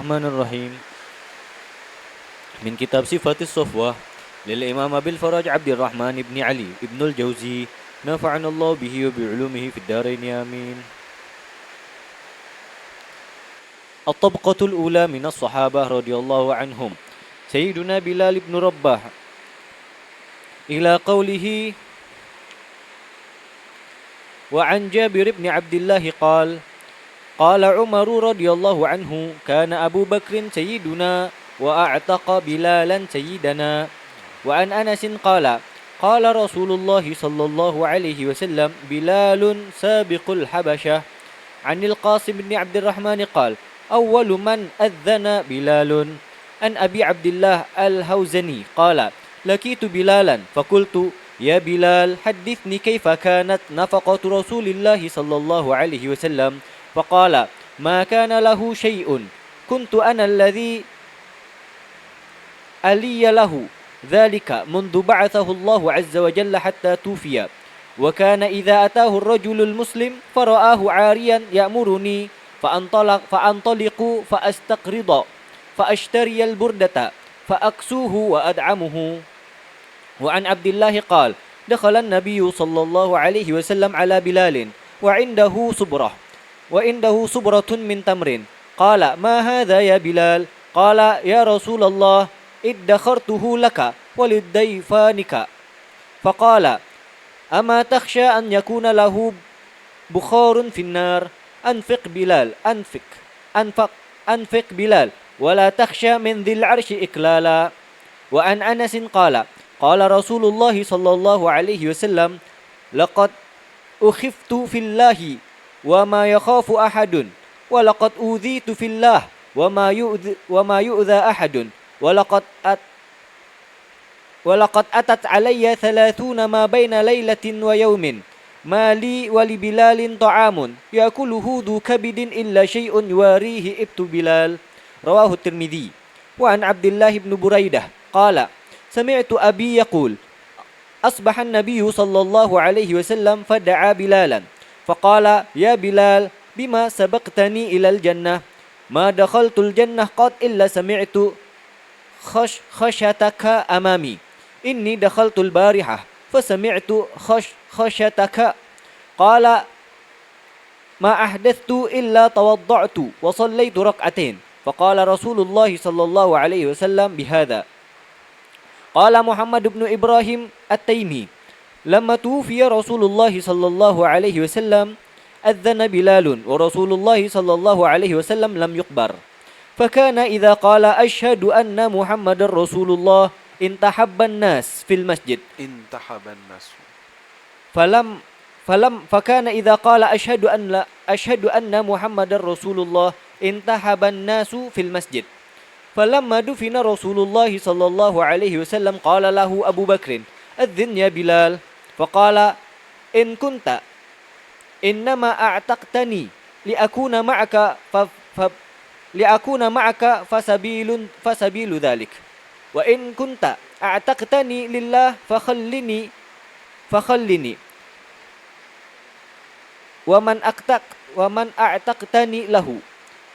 الرحمن الرحيم من كتاب صفة الصفوة للإمام أبي الفرج عبد الرحمن بن علي بن الجوزي نفعنا الله به وبعلومه في الدارين آمين. الطبقة الأولى من الصحابة رضي الله عنهم سيدنا بلال بن رباح إلى قوله وعن جابر بن عبد الله قال عمر رضي الله عنه كان أبو بكر سيدنا وأعتق بلالا سيدنا. وعن أنس قال رسول الله صلى الله عليه وسلم بلال سابق الحبشة. عن القاسم بن عبد الرحمن قال أول من أذن بلال. عن أبي عبد الله الهوزني قال لقيت بلالا فقلت يا بلال حدثني كيف كانت نفقة رسول الله صلى الله عليه وسلم. فقال ما كان له شيء كنت أنا الذي ألي له ذلك منذ بعثه الله عز وجل حتى توفي. وكان إذا أتاه الرجل المسلم فرآه عاريا يأمرني فأنطلق فأستقرض فأشتري البردة فأكسوه وأدعمه. وعن عبد الله قال دخل النبي صلى الله عليه وسلم على بلال وعنده صبرة من تمر. قال ما هذا يا بلال؟ قال يا رسول الله ادخرته لك وللضيفانك. فقال أما تخشى أن يكون له بخار في النار؟ أنفق بلال ولا تخشى من ذي العرش إكلالا. وعن أنس قال رسول الله صلى الله عليه وسلم لقد أخفت في الله وما يخاف أحد ولقد أوذيت في الله وما يؤذى أحد ولقد أتت علي 30 ما بين ليلة ويوم ما لي ولبلال طعام يأكله ذو كبد إلا شيء يواريه إبت بلال. رواه الترمذي. وعن عبد الله بن بريدة قال سمعت أبي يقول أصبح النبي صلى الله عليه وسلم فدعا بلالا فقال يا بلال بما سبقتني إلى الجنة؟ ما دخلت الجنة قط إلا سمعت خشتك أمامي. إني دخلت البارحة فسمعت خشتك. قال ما أحدثت إلا توضعت وصليت ركعتين. فقال رسول الله صلى الله عليه وسلم بهذا. قال محمد بن إبراهيم التيمي لما توفي رسول الله صلى الله عليه وسلم أذن بلال ورسول الله صلى الله عليه وسلم لم يقبر. فكان إذا قال أشهد أن محمد رسول الله انتحب الناس في المسجد. فكان إذا قال أشهد أن محمد رسول الله انتحب الناس في المسجد. فلما دفن رسول الله صلى الله عليه وسلم قال له أبو بكر أذن يا بلال. فقال إن كنت إنما أعتقتني لأكون معك فسبيل ذلك. وإن كنت أعتقتني لله فخلني ومن أعتقتني له.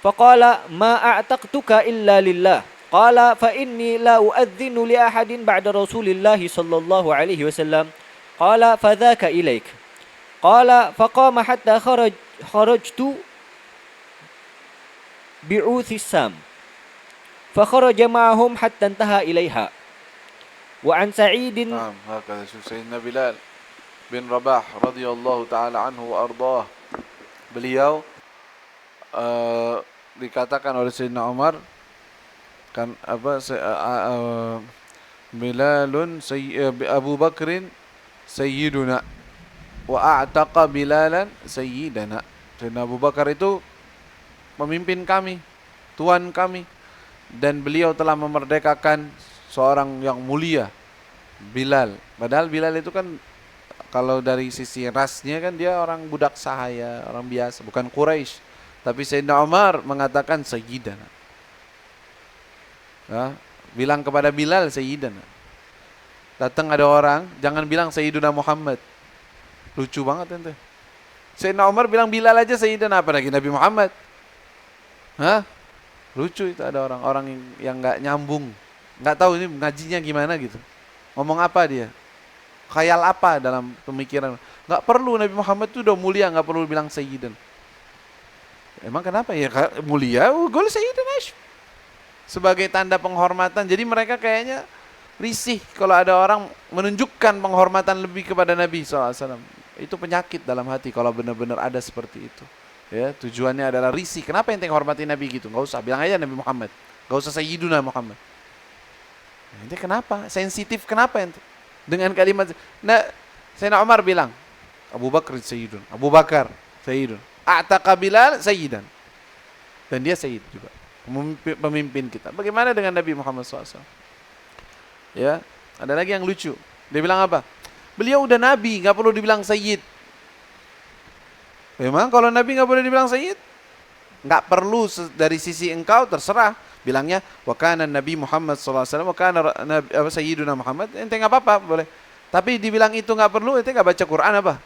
فقال ما أعتقتك إلا لله. قال فإني لا أؤذن لأحد بعد رسول الله صلى الله عليه وسلم. قال فذاك إليك. قال فقام حتى خرجت بعوث السام فخرج معهم حتى انتهى إليها. وعن سعيد هكذا سيدنا بلال bin Rabah radhiyallahu taala anhu wa ardhah. Beliau dikatakan oleh Sayyidina Umar kan Bilalun Abu Bakrin sayyiduna wa a'taqa Bilalan sayyidana. Sayyidina Abu Bakar itu pemimpin kami, tuan kami, dan beliau telah memerdekakan seorang yang mulia, Bilal. Padahal Bilal itu kan kalau dari sisi rasnya kan dia orang budak sahaya, orang biasa, bukan Quraisy. Tapi Sayyidina Umar mengatakan sayyidana. Ya, bilang kepada Bilal sayyidana. Datang ada orang, jangan bilang Sayyiduna Muhammad. Lucu banget ente. Sayyidina Umar bilang Bilal aja sayyidana, apalagi Nabi Muhammad. Hah? Lucu itu, ada orang-orang yang nggak nyambung, nggak tahu ini ngajinya gimana gitu. Ngomong apa dia? Khayal apa dalam pemikiran? Nggak perlu, Nabi Muhammad itu udah mulia, nggak perlu bilang Sayyidun. Emang kenapa ya mulia? Gol Sayyidun Aisyah sebagai tanda penghormatan. Jadi mereka kayaknya risih kalau ada orang menunjukkan penghormatan lebih kepada Nabi SAW. Itu penyakit dalam hati kalau benar-benar ada seperti itu. Ya, tujuannya adalah risih. Kenapa ente hormati Nabi gitu? Gak usah, bilang aja Nabi Muhammad. Gak usah Sayyiduna Muhammad. Ente kenapa? Sensitif kenapa ente? Dengan kalimat, nah, Sayyidina Umar bilang, Abu Bakar Sayyidun, Abu Bakar Sayyidun, A'taqa Bilal Sayyidan. Dan dia Sayyid juga, pemimpin kita. Bagaimana dengan Nabi Muhammad SAW? Ya, ada lagi yang lucu. Dia bilang apa? Beliau udah Nabi, gak perlu dibilang Sayyid. Memang kalau Nabi nggak boleh dibilang Sayyid, nggak perlu dari sisi engkau terserah. Bilangnya wa kana Nabi Muhammad sallallahu alaihi wasallam wa kana Sayyiduna Muhammad, ente nggak apa-apa boleh. Tapi dibilang itu nggak perlu, ente nggak baca Quran apa?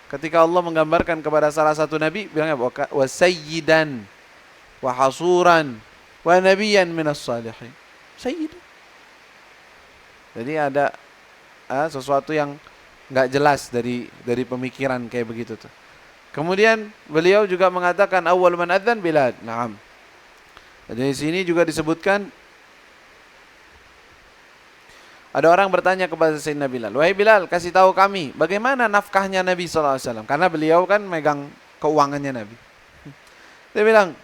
Ketika Allah menggambarkan kepada salah satu nabi, bilangnya wa sayyidan wa hasuran wa nabiyyan minas salihin. Sayyid. Jadi ada sesuatu yang nggak jelas dari pemikiran kayak begitu tuh. Kemudian beliau juga mengatakan awal man adzan Bilal. Naam. Jadi di sini juga disebutkan ada orang bertanya kepada Sayyidina Bilal, "Wahai Bilal, kasih tahu kami bagaimana nafkahnya Nabi sallallahu alaihi wasallam?" Karena beliau kan megang keuangannya Nabi. Dia bilang,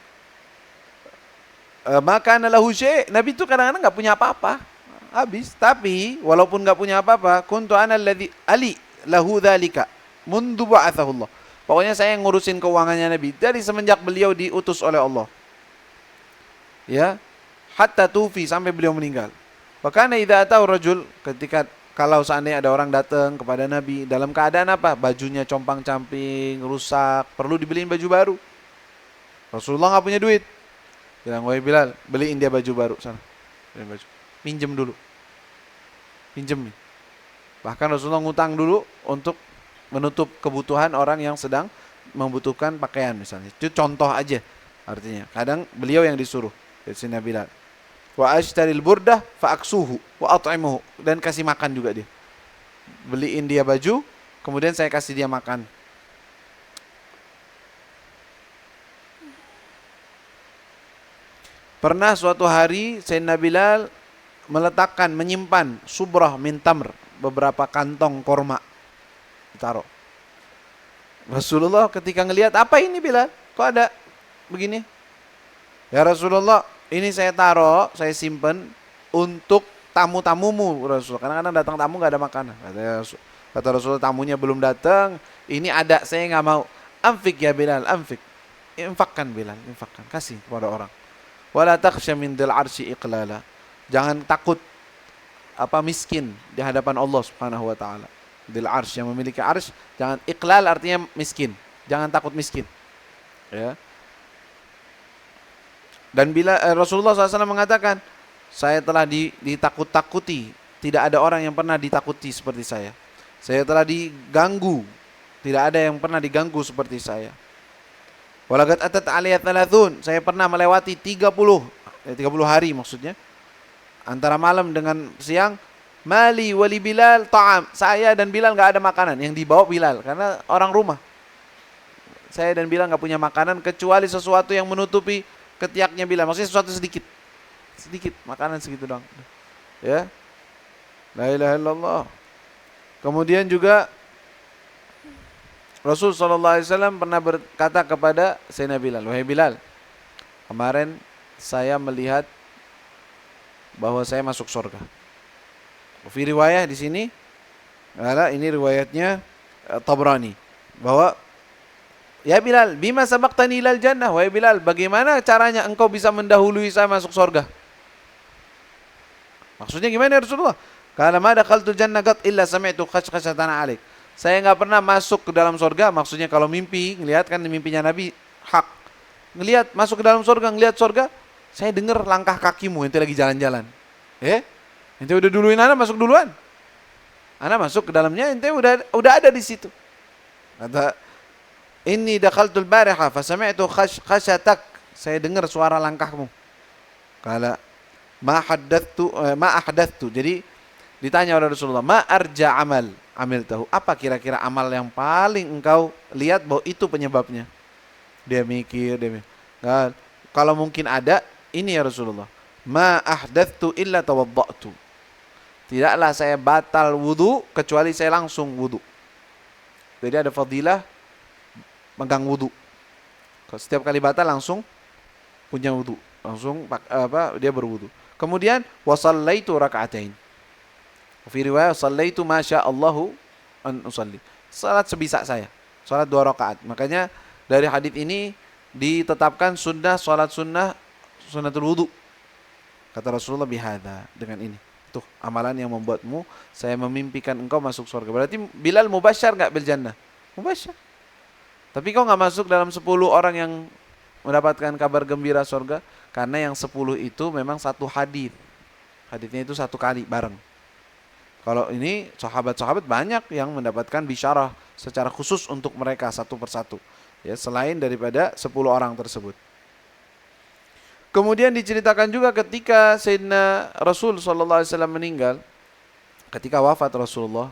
"Maka lahu syai'." Nabi itu kadang-kadang enggak punya apa-apa. Habis, tapi walaupun enggak punya apa-apa, kuntu ana alladzi ali lahu dzalika mundu ba'athahu Allah. Pokoknya saya yang ngurusin keuangannya Nabi dari semenjak beliau diutus oleh Allah. Ya, hatta tufi, sampai beliau meninggal. Bahkan idza atau rajul, ketika kalau seandainya ada orang datang kepada Nabi dalam keadaan apa? Bajunya compang-camping, rusak, perlu dibeliin baju baru. Rasulullah enggak punya duit. Bilang, "Wahai Bilal, beliin dia baju baru sana." Beliin baju. Pinjem dulu. Pinjem. Bahkan Rasulullah ngutang dulu untuk menutup kebutuhan orang yang sedang membutuhkan pakaian misalnya. Itu contoh aja artinya. Kadang beliau yang disuruh dari Sayyidina Bilal. Wa ashtaril burdah fa aksuhu wa at'imuhu, dan kasih makan juga dia. Beliin dia baju, kemudian saya kasih dia makan. Pernah suatu hari Sayyidina Bilal menyimpan subrah min tamr, beberapa kantong korma. Taruh. Rasulullah ketika ngelihat, "Apa ini Bilal? Kok ada begini?" "Ya Rasulullah, ini saya taruh, saya simpen untuk tamu-tamumu Rasul. Kadang-kadang datang tamu nggak ada makanan." Kata Rasulullah, tamunya belum datang, ini ada, saya nggak mau. "Anfik ya Bilal, anfik." Infakkan Bilal, infakkan, kasih kepada orang. "Wala takhsha min dzil arsy iqlala." Jangan takut miskin di hadapan Allah Subhanahu wa taala. Dil arsh, yang memiliki arsh, jangan iqlal, artinya miskin, jangan takut miskin, ya. Dan bila Rasulullah SAW mengatakan, "Saya telah ditakut-takuti, tidak ada orang yang pernah ditakuti seperti saya. Saya telah diganggu, tidak ada yang pernah diganggu seperti saya. Walagat atat aliyat thalathun, saya pernah melewati 30 hari maksudnya, antara malam dengan siang. Mali wali Bilal ta'am, saya dan Bilal nggak ada makanan yang dibawa Bilal karena orang rumah. Saya dan Bilal nggak punya makanan kecuali sesuatu yang menutupi ketiaknya Bilal, maksudnya sesuatu sedikit makanan segitu doang." Ya, la ilaha illallah. Kemudian juga Rasul sallallahu alaihi wasallam pernah berkata kepada Sayyidina Bilal, "Wahai Bilal, kemarin saya melihat bahwa saya masuk surga." Fi riwayah di sini, ini riwayatnya Tabrani, bahwa "Ya Bilal, bima sabaqtani ilal jannah." Wahai Bilal, bagaimana caranya engkau bisa mendahului saya masuk surga? Maksudnya gimana ya Rasulullah? "Qala ma dakhaltul jannah qat illa sami'tu khashkhashatan 'alaik." Saya enggak pernah masuk ke dalam surga, maksudnya kalau mimpi, ngelihat kan mimpinya Nabi hak. Ngelihat masuk ke dalam surga, ngelihat surga, saya dengar langkah kakimu ente lagi jalan-jalan. Ente udah duluin ana masuk duluan. Ana masuk ke dalamnya, ente udah ada di situ. Kata, "Inni dakhaltul bariha fa sami'tu khasyatak." Saya dengar suara langkahmu. Kala ma ahdathtu. Jadi ditanya oleh Rasulullah, ma arja amil tahu. Apa kira-kira amal yang paling engkau lihat bahwa itu penyebabnya? Dia mikir. Nah, kalau mungkin ada, ini ya Rasulullah. Ma ahdathtu illa tawadda'tu. Tidaklah saya batal wudu kecuali saya langsung wudu. Jadi ada fadilah megang wudu. Setiap kali batal langsung punya wudu, langsung dia berwudu. Kemudian wasallaitu raka'atain. Fi riwayat sallaitu ma sya'allahu an usalli. Salat sebisa saya. Salat 2 rakaat. Makanya dari hadis ini ditetapkan salat sunnatul wudu. Kata Rasulullah bihadza, dengan ini. Tuh amalan yang membuatmu saya memimpikan engkau masuk surga. Berarti Bilal mubasysyar enggak bil jannah? Mubasysyar. Tapi kau enggak masuk dalam 10 orang yang mendapatkan kabar gembira surga, karena yang 10 itu memang satu hadis. Hadisnya itu satu kali bareng. Kalau ini sahabat-sahabat banyak yang mendapatkan bisyarah secara khusus untuk mereka satu persatu. Ya, selain daripada 10 orang tersebut. Kemudian diceritakan juga ketika Sayyidina Rasul SAW meninggal, ketika wafat Rasulullah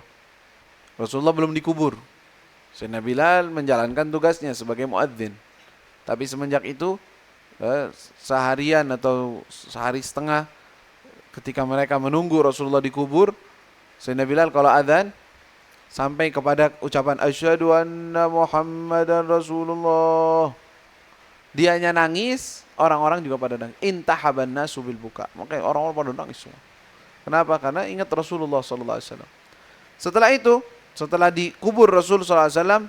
belum dikubur. Sayyidina Bilal menjalankan tugasnya sebagai muadzin. Tapi semenjak itu seharian atau sehari setengah ketika mereka menunggu Rasulullah dikubur, Sayyidina Bilal kalau adzan sampai kepada ucapan asyhadu anna Muhammadan Rasulullah. Dianya nangis, orang-orang juga pada nangis. Intahaban nasu bil buka. Makanya orang-orang pada nangis semua. Kenapa? Karena ingat Rasulullah sallallahu alaihi wasallam. Setelah itu, setelah dikubur Rasul sallallahu alaihi wasallam,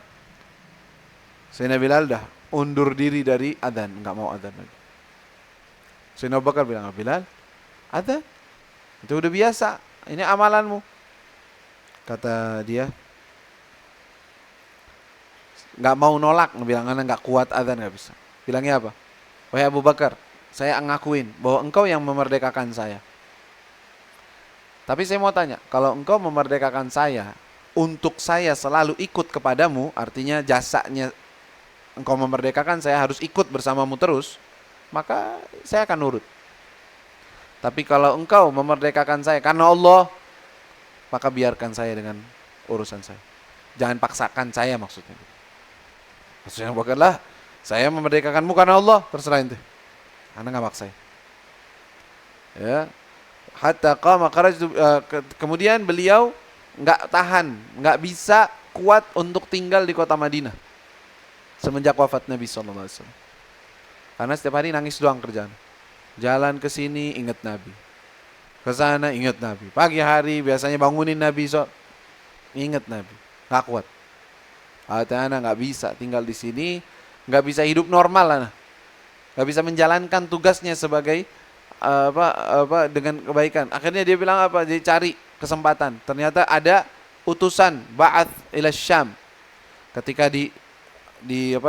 Sayyidina Bilal dah undur diri dari adzan, enggak mau adzan lagi. Sayyidina Abu Bakar bilang, "Bilal, adzan? Itu udah biasa. Ini amalanmu." Kata dia, enggak mau nolak, bilang ana enggak kuat adzan, enggak bisa. Bilangnya apa? Wahai Abu Bakar, saya ngakuin bahwa engkau yang memerdekakan saya. Tapi saya mau tanya, kalau engkau memerdekakan saya untuk saya selalu ikut kepadamu, artinya jasanya engkau memerdekakan saya harus ikut bersamamu terus, maka saya akan nurut. Tapi kalau engkau memerdekakan saya karena Allah, maka biarkan saya dengan urusan saya. Jangan paksakan saya maksudnya. Maksudnya bukanlah saya memerdekakanmu karena Allah, terserah ente. Anda enggak maksa. Ya. Hatta qama kharajtu, kemudian beliau enggak tahan, enggak bisa kuat untuk tinggal di kota Madinah semenjak wafat Nabi sallallahu alaihi wasallam. Karena setiap hari nangis doang kerjaan. Jalan ke sini ingat Nabi. Ke sana ingat Nabi. Pagi hari biasanya bangunin Nabi, ingat Nabi. Enggak kuat. Anak enggak bisa tinggal di sini, enggak bisa hidup normal lah. Enggak bisa menjalankan tugasnya sebagai dengan kebaikan. Akhirnya dia bilang apa? Dia cari kesempatan. Ternyata ada utusan ba'ath ila Syam. Ketika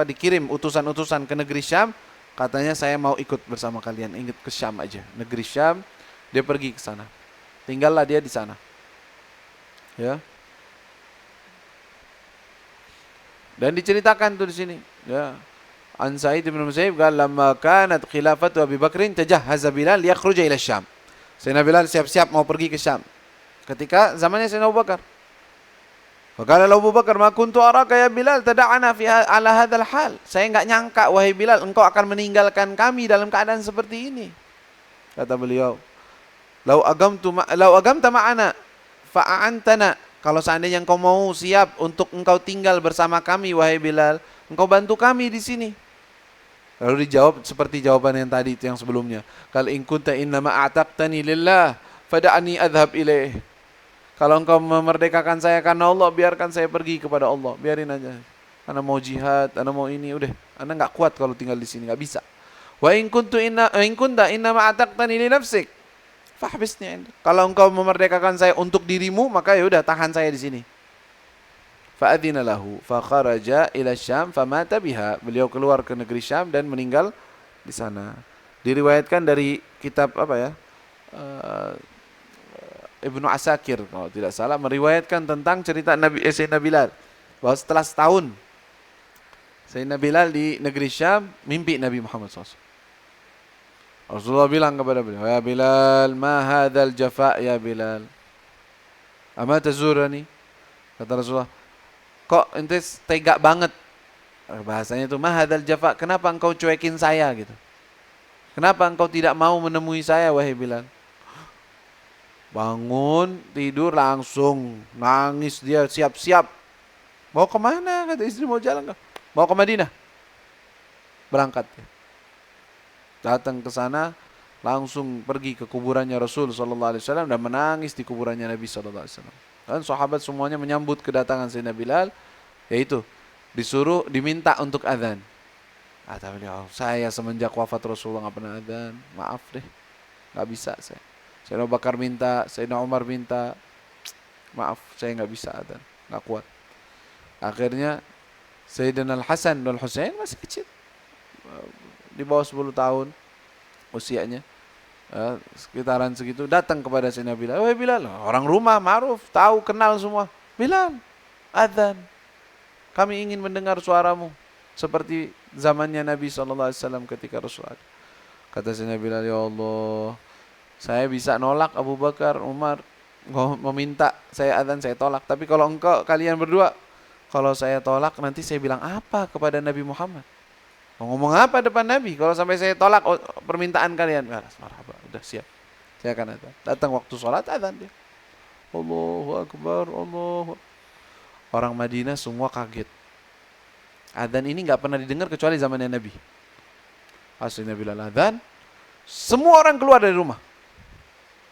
dikirim utusan-utusan ke negeri Syam, katanya saya mau ikut bersama kalian, ingat ke Syam aja. Negeri Syam, dia pergi ke sana. Tinggallah dia di sana. Ya. Dan diceritakan tuh di sini, ya. An Sa'id bin Musayyib qala lamma kanat khilafatu Abi Bakrin tajahhaza Bilal liyakhruja ila Syam. Sayyidina Bilal siap-siap mau pergi ke Syam. Ketika zamannya Sayyidina Abu Bakar. Faqala Abu Bakar, "Ma kuntu araka ya Bilal tada'ana fi ala hadzal hal." Saya enggak nyangka wahai Bilal engkau akan meninggalkan kami dalam keadaan seperti ini. Kata beliau, "Lau agamta ma'ana fa'antana." Kalau seandainya engkau mau siap untuk engkau tinggal bersama kami wahai Bilal, engkau bantu kami di sini. Lalu dijawab seperti jawaban yang tadi itu yang sebelumnya. Qal in kunta innama a'taqtani lillah fada'ni adhhab ilaih. Kalau engkau memerdekakan saya karena Allah, biarkan saya pergi kepada Allah. Biarin aja. Ana mau jihad, ana mau ini, udah. Ana enggak kuat kalau tinggal di sini, enggak bisa. Wa in kunta innama a'taqtani li nafsik fahbisni. Kalau engkau memerdekakan saya untuk dirimu, maka ya udah tahan saya di sini. Fa'adzina lahu fa kharaja ila Syam famata biha. Beliau keluar ke negeri Syam dan meninggal di sana. Diriwayatkan dari kitab Ibnu Asakir kalau tidak salah meriwayatkan tentang cerita Sayyidina Bilal bahwa setelah setahun Sayyidina Bilal di negeri Syam mimpi Nabi Muhammad SAW. Rasulullah bilang kepada beliau, "Ya Bilal, ma hadzal jafa ya Bilal? Ama tazurani?" Kata Rasulullah, "Kok ente tega banget?" Bahasanya itu, "Ma hadzal jafa? Kenapa engkau cuekin saya gitu? Kenapa engkau tidak mau menemui saya wahai Bilal?" Bangun tidur langsung nangis dia, siap-siap. Mau kemana? Kata istri, mau jalan. Mau ke Madinah. Berangkat. Datang ke sana, langsung pergi ke kuburannya Rasul sallallahu alaihi wasallam dan menangis di kuburannya Nabi sallallahu alaihi wasallam. Dan sahabat semuanya menyambut kedatangan Sayyidina Bilal, yaitu disuruh diminta untuk azan. Kata beliau, "Saya semenjak wafat Rasulullah nggak pernah azan. Maaf deh, nggak bisa saya. Sayyidina Abu Bakar minta, Sayyidina Umar minta. Maaf, saya nggak bisa azan, nggak kuat." Akhirnya Sayyidina Al-Hasan dan Al-Husain masih kecil, di bawah 10 tahun usianya, sekitaran segitu, datang kepada Sayyidina Bilal. "Wahai Bilal," orang rumah ma'ruf, tahu, kenal semua. "Bilal, adzan. Kami ingin mendengar suaramu seperti zamannya Nabi SAW ketika Rasul ada." Kata Sayyidina Bilal, "Ya Allah, saya bisa nolak Abu Bakar, Umar meminta saya adzan, saya tolak. Tapi kalau kalian berdua, kalau saya tolak nanti saya bilang apa kepada Nabi Muhammad? Mau ngomong apa depan Nabi kalau sampai saya tolak permintaan kalian?" Marhaba, udah siap. Saya akan adzan. Datang waktu sholat, adzan dia. Allahu Akbar, Allahu. Orang Madinah semua kaget. Adzan ini nggak pernah didengar kecuali zamannya Nabi. Aslinya Bilal adzan, semua orang keluar dari rumah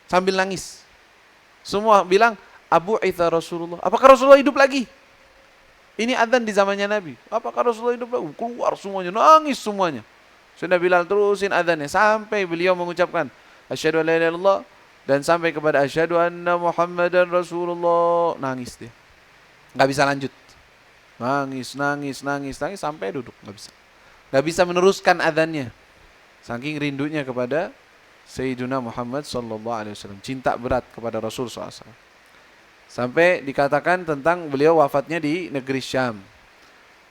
sambil nangis. Semua bilang, "Abu Isa Rasulullah." Apakah Rasulullah hidup lagi? Ini adzan di zamannya Nabi. Apakah Rasulullah hidup lagi? Keluar semuanya, nangis semuanya. Sudah Bilal terusin adzannya sampai beliau mengucapkan asyhadu an la ilaha illallah dan sampai kepada asyhadu anna Muhammadan Rasulullah. Nangis dia. Enggak bisa lanjut. Nangis sampai duduk, enggak bisa. Enggak bisa meneruskan adzannya. Saking rindunya kepada Sayyidina Muhammad sallallahu alaihi wasallam, cinta berat kepada Rasul sallallahu alaihi wasallam. Sampai dikatakan tentang beliau wafatnya di negeri Syam.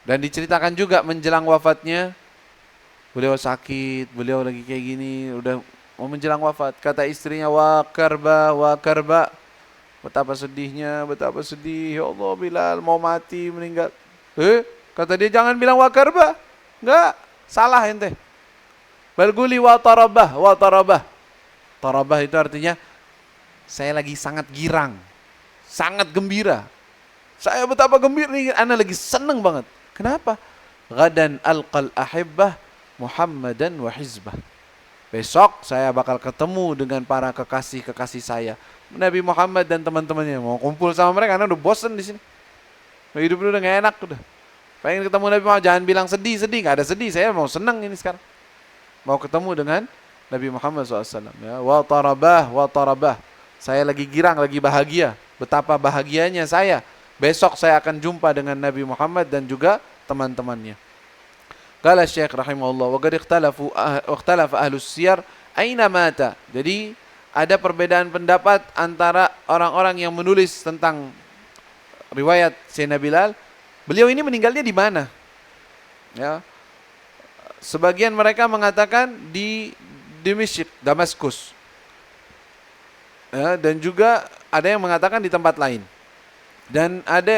Dan diceritakan juga menjelang wafatnya, beliau sakit, beliau lagi kayak gini, udah mau menjelang wafat. Kata istrinya, wa karba. Betapa sedihnya, betapa sedih. Ya Allah, Bilal mau mati, meninggal. Kata dia, jangan bilang wa karba. Enggak, salah ente. Balguli wa tarabah. Tarabah itu artinya, saya lagi sangat girang, sangat gembira. Saya betapa gembira nih, ana lagi seneng banget. Kenapa? Gadan alqal ahibbah Muhammadan wa hizbah. Besok saya bakal ketemu dengan para kekasih-kekasih saya, Nabi Muhammad dan teman-temannya. Mau kumpul sama mereka karena udah bosen di sini. Hidup udah gak enak udah. Pengen ketemu Nabi Muhammad, jangan bilang sedih, gak ada sedih. Saya mau senang ini sekarang. Mau ketemu dengan Nabi Muhammad SAW. Ya, wa tarabah. Saya lagi girang, lagi bahagia. Betapa bahagianya saya. Besok saya akan jumpa dengan Nabi Muhammad dan juga teman-temannya. Qala Syekh rahimahullah, wa qad ikhtalafa ahlus siyar aina mata. Jadi ada perbedaan pendapat antara orang-orang yang menulis tentang riwayat Sayyidina Bilal. Beliau ini meninggalnya di mana? Ya. Sebagian mereka mengatakan di Dimysk, Damaskus. Ya, dan juga ada yang mengatakan di tempat lain. Dan ada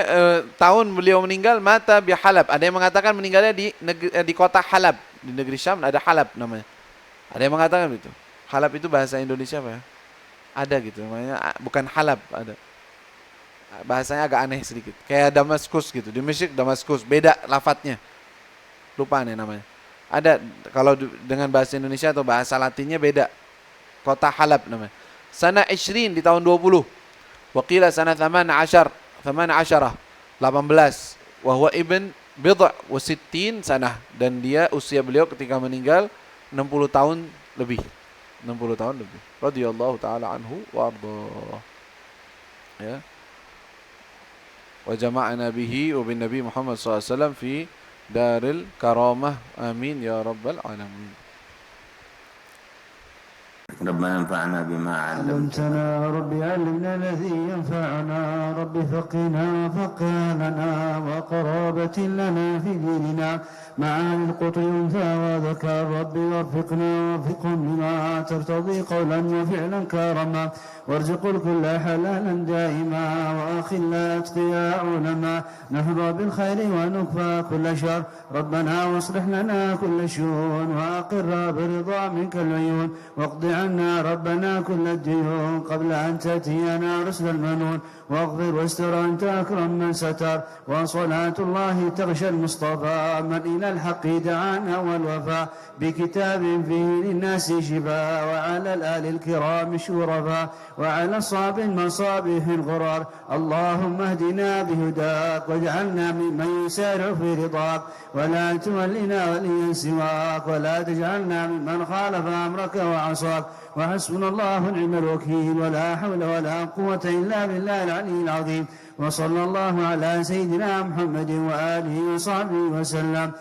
tahun beliau meninggal mata bi Halab. Ada yang mengatakan meninggalnya di kota Halab, di negeri Syam ada Halab namanya. Ada yang mengatakan begitu. Halab itu bahasa Indonesia apa ya? Ada gitu namanya, bukan Halab, ada. Bahasanya agak aneh sedikit. Kayak Damaskus gitu. Dimysk, Damaskus, beda lafadznya. Lupa nih namanya. Ada kalau dengan bahasa Indonesia atau bahasa Latinnya beda. Kota Halab namanya. Sana 20 di tahun 20. Waqila sana 18 wa huwa ibn bid'a wa sittin sanah, dan dia usia beliau ketika meninggal 60 tahun lebih. 60 tahun lebih. Radhiyallahu taala anhu wa ardhah. Ya. Wa jama'ana bihi wa bin Nabi Muhammad sallallahu alaihi wasallam fi daril karamah. Amin ya rabbal alamin. ربنا انفعنا بما علمتنا ربي علمنا الذي ينفعنا رب فقنا وفقها لنا وقرابة لنا في ديننا مع القطر أنثى وذكر رب وفقنا وفقهم لما ترتضي قولا وفعلا كرما وارزق الكل حلالا دائما وأخلا أتقياء علما نحظى بالخير ونكفى كل شر ربنا واصلح لنا كل شؤون وأقر برضا منك العيون واقض عنا ربنا كل الديون قبل أن تأتينا رسل المنون واغفر واستر أنت أكرم من ستر وصلاة الله تغشى المصطفى من إلى الحق دعانا والوفاء بكتاب فيه للناس شفاء وعلى الآل الكرام الشرفاء وعلى الصاب المصابيح الغرار اللهم اهدنا بهداك واجعلنا ممن يسارع في رضاك ولا تولنا وليا سواك ولا تجعلنا ممن خالف أمرك وعصاك وحسبنا الله ونعم الوكيل ولا حول ولا قوة إلا بالله العلي العظيم وصلى الله على سيدنا محمد وآله وصحبه وسلم